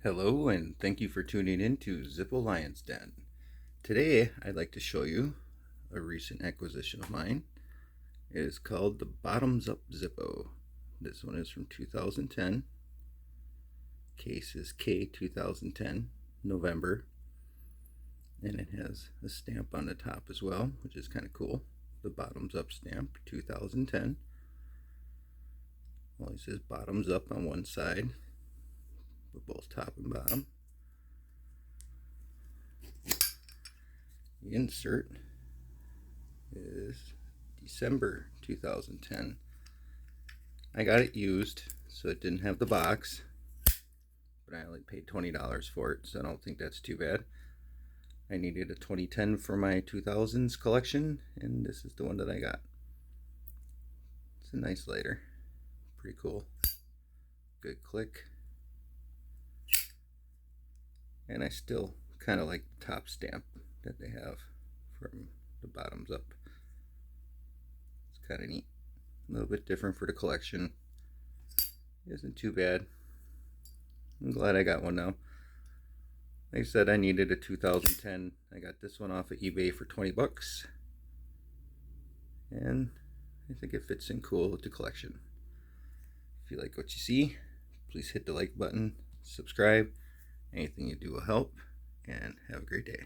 Hello, and thank you for tuning in to Zippo Lion's Den. Today, I'd like to show you a recent acquisition of mine. It is called the Bottomz Up Zippo. This one is from 2010. Case is K2010, November. And it has a stamp on the top as well, which is kind of cool. The Bottomz Up stamp, 2010. Always says bottoms up on one side, with both top and bottom. The insert is December 2010. I got it used, so it didn't have the box, but I only paid $20 for it, so I don't think that's too bad. I needed a 2010 for my 2000s collection, and this is the one that I got. It's a nice lighter, pretty cool, good click, and I still kind of like the top stamp that they have from the Bottomz Up. It's kind of neat, a little bit different for the collection. Isn't too bad. I'm glad I got one now. Like I said, I needed a 2010. I got this one off of eBay for 20 bucks, and I think it fits in cool with the collection. If you like what you see, please hit the like button, subscribe. Anything you do will help, and have a great day.